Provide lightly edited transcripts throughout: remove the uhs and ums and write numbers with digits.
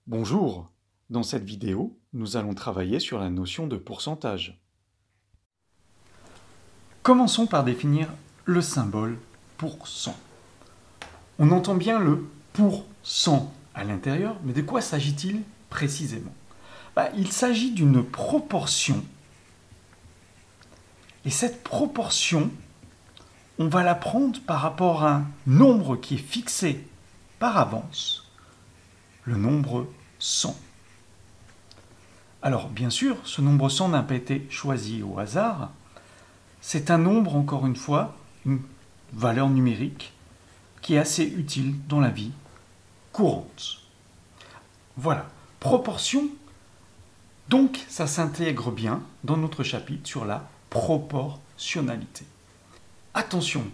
Bonjour, dans cette vidéo, nous allons travailler sur la notion de pourcentage. Commençons par définir le symbole %. On entend bien le % à l'intérieur, mais de quoi s'agit-il précisément? Il s'agit d'une proportion, et cette proportion, on va la prendre par rapport à un nombre qui est fixé par avance, le nombre 100. Alors, bien sûr, ce nombre 100 n'a pas été choisi au hasard. C'est un nombre, encore une fois, une valeur numérique qui est assez utile dans la vie courante. Voilà, proportion. Donc, ça s'intègre bien dans notre chapitre sur la proportionnalité. Attention,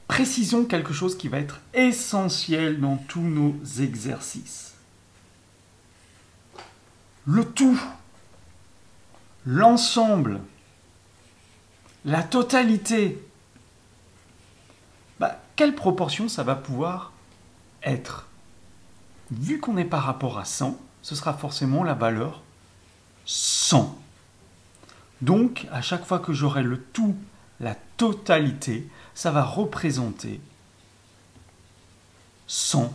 précisons quelque chose qui va être essentiel dans tous nos exercices. Le tout, l'ensemble, la totalité, quelle proportion ça va pouvoir être? Vu qu'on est par rapport à 100, ce sera forcément la valeur 100. Donc, à chaque fois que j'aurai le tout, la totalité, ça va représenter 100%.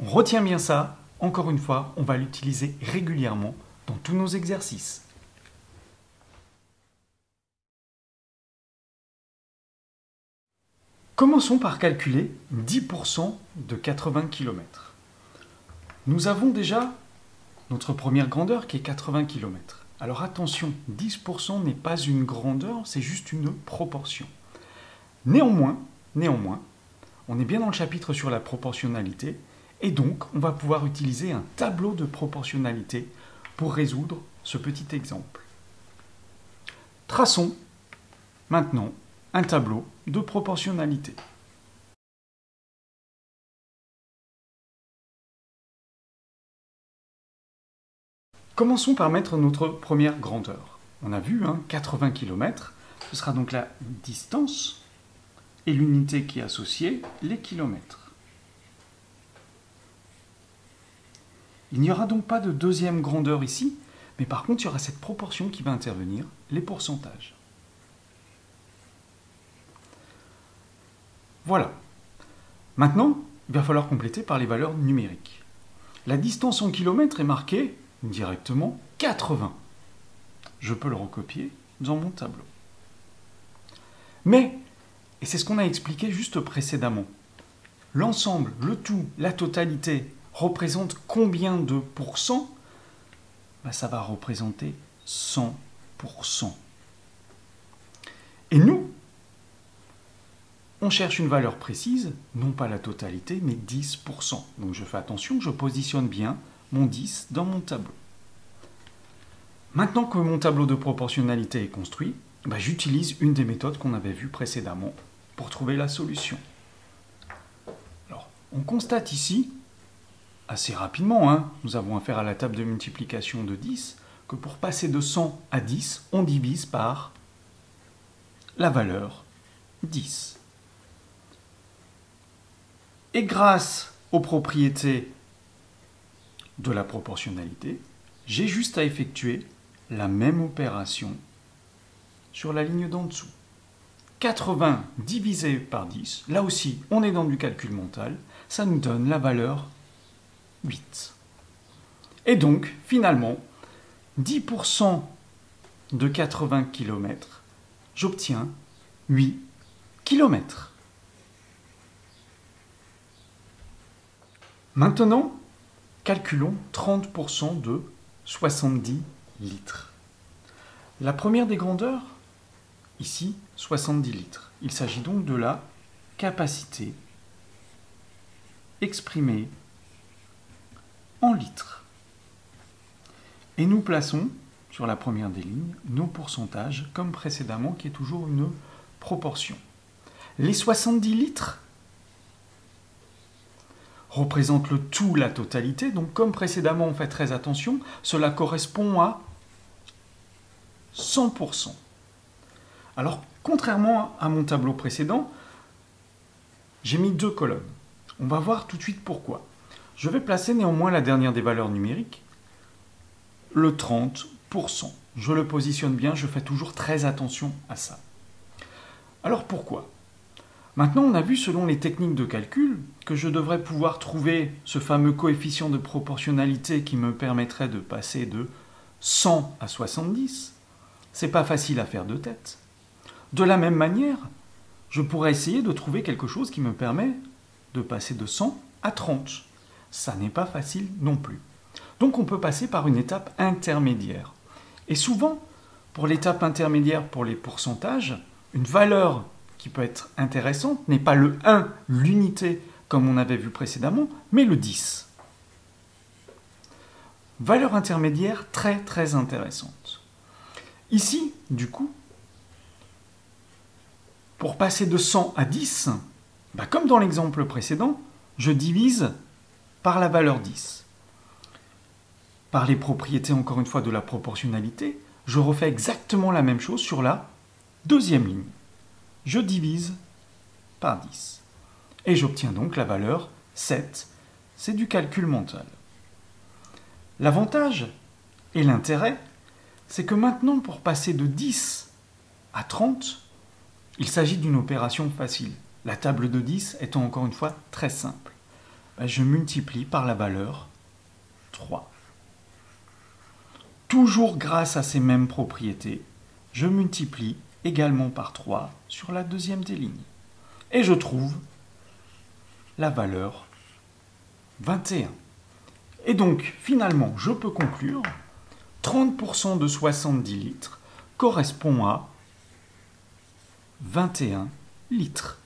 On retient bien ça. Encore une fois, on va l'utiliser régulièrement dans tous nos exercices. Commençons par calculer 10% de 80 km. Nous avons déjà notre première grandeur qui est 80 km. Alors attention, 10% n'est pas une grandeur, c'est juste une proportion. Néanmoins, on est bien dans le chapitre sur la proportionnalité, et donc on va pouvoir utiliser un tableau de proportionnalité pour résoudre ce petit exemple. Traçons maintenant un tableau de proportionnalité. Commençons par mettre notre première grandeur. On a vu 80 km, ce sera donc la distance et l'unité qui est associée, les kilomètres. Il n'y aura donc pas de deuxième grandeur ici, mais par contre il y aura cette proportion qui va intervenir, les pourcentages. Voilà. Maintenant, il va falloir compléter par les valeurs numériques. La distance en kilomètres est marquée directement 80. Je peux le recopier dans mon tableau. Mais, et c'est ce qu'on a expliqué juste précédemment, l'ensemble, le tout, la totalité représente combien de pourcents? Ça va représenter 100%. Et nous, on cherche une valeur précise, non pas la totalité, mais 10%. Donc je fais attention, je positionne bien mon 10 dans mon tableau. Maintenant que mon tableau de proportionnalité est construit, j'utilise une des méthodes qu'on avait vues précédemment pour trouver la solution. Alors, on constate ici, assez rapidement, nous avons affaire à la table de multiplication de 10, que pour passer de 100 à 10, on divise par la valeur 10. Et grâce aux propriétés de la proportionnalité, j'ai juste à effectuer la même opération sur la ligne d'en dessous. 80 divisé par 10, là aussi on est dans du calcul mental, ça nous donne la valeur 8. Et donc, finalement, 10% de 80 km, j'obtiens 8 km. Maintenant, calculons 30% de 70 litres. La première des grandeurs, ici, 70 litres. Il s'agit donc de la capacité exprimée en litres. Et nous plaçons sur la première des lignes nos pourcentages, comme précédemment, qui est toujours une proportion. Les 70 litres représentent le tout, la totalité. Donc, comme précédemment, on fait très attention, cela correspond à 100%. Alors, contrairement à mon tableau précédent, j'ai mis deux colonnes. On va voir tout de suite pourquoi. Je vais placer néanmoins la dernière des valeurs numériques, le 30%. Je le positionne bien, je fais toujours très attention à ça. Alors pourquoi ? Maintenant, on a vu selon les techniques de calcul que je devrais pouvoir trouver ce fameux coefficient de proportionnalité qui me permettrait de passer de 100 à 70. C'est pas facile à faire de tête. De la même manière, je pourrais essayer de trouver quelque chose qui me permet de passer de 100 à 30. Ça n'est pas facile non plus. Donc on peut passer par une étape intermédiaire. Et souvent, pour l'étape intermédiaire, pour les pourcentages, une valeur qui peut être intéressante n'est pas le 1, l'unité, comme on avait vu précédemment, mais le 10. Valeur intermédiaire très très intéressante. Ici, du coup, pour passer de 100 à 10, comme dans l'exemple précédent, je divise par la valeur 10. Par les propriétés, encore une fois, de la proportionnalité, je refais exactement la même chose sur la deuxième ligne. Je divise par 10. Et j'obtiens donc la valeur 7. C'est du calcul mental. L'avantage et l'intérêt, c'est que maintenant, pour passer de 10 à 30, il s'agit d'une opération facile. La table de 10 étant encore une fois très simple. Je multiplie par la valeur 3. Toujours grâce à ces mêmes propriétés, je multiplie également par 3 sur la deuxième des lignes. Et je trouve la valeur 21. Et donc, finalement, je peux conclure 30% de 70 litres correspond à 21 litres.